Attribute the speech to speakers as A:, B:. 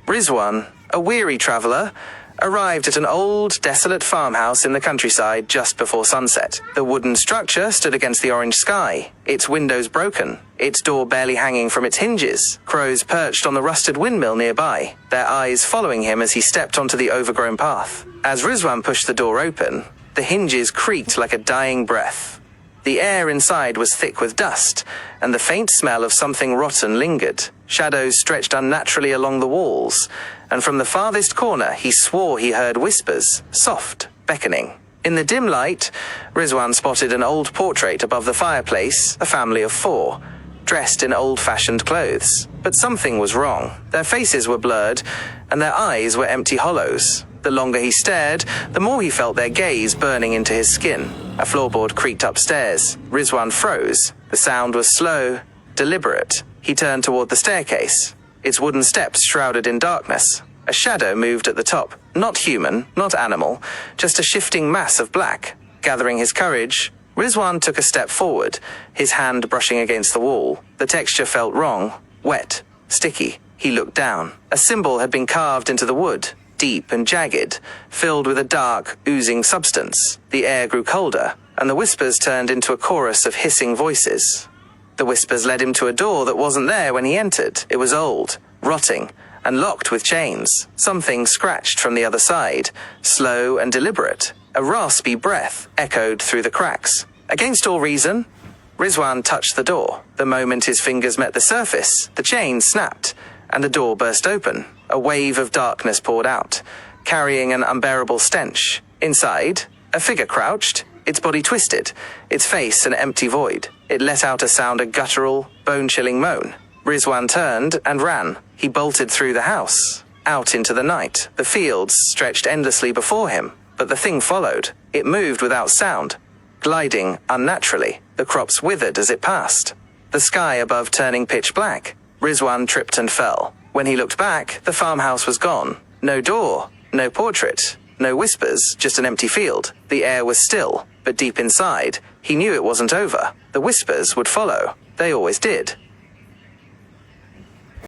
A: Rizwan, a weary traveler, arrived at an old, desolate farmhouse in the countryside just before sunset. The wooden structure stood against the orange sky, its windows broken, its door barely hanging from its hinges. Crows perched on the rusted windmill nearby, their eyes following him as he stepped onto the overgrown path. As Rizwan pushed the door open, the hinges creaked like a dying breath. The air inside was thick with dust, and the faint smell of something rotten lingered. Shadows stretched unnaturally along the walls, and from the farthest corner he swore he heard whispers, soft, beckoning. In the dim light, Rizwan spotted an old portrait above the fireplace, a family of 4, dressed in old-fashioned clothes. But something was wrong. Their faces were blurred, and their eyes were empty hollows. The longer he stared, the more he felt their gaze burning into his skin. A floorboard creaked upstairs. Rizwan froze. The sound was slow, deliberate. He turned toward the staircase, its wooden steps shrouded in darkness. A shadow moved at the top. Not human, not animal, just a shifting mass of black. Gathering his courage, Rizwan took a step forward, his hand brushing against the wall. The texture felt wrong, wet, sticky. He looked down. A symbol had been carved into the wood, deep and jagged, filled with a dark, oozing substance. The air grew colder, and the whispers turned into a chorus of hissing voices. The whispers led him to a door that wasn't there when he entered. It was old, rotting, and locked with chains. Something scratched from the other side, slow and deliberate. A raspy breath echoed through the cracks. Against all reason, Rizwan touched the door. The moment his fingers met the surface, the chain snapped, and the door burst open. A wave of darkness poured out, carrying an unbearable stench. Inside, a figure crouched, its body twisted, its face an empty void. It let out a sound, a guttural, bone-chilling moan. Rizwan turned and ran. He bolted through the house, out into the night. The fields stretched endlessly before him, but the thing followed. It moved without sound, gliding unnaturally. The crops withered as it passed, the sky above turning pitch black. Rizwan tripped and fell. When he looked back, the farmhouse was gone. No door, no portrait, no whispers, just an empty field. The air was still, but deep inside, he knew it wasn't over. The whispers would follow. They always did.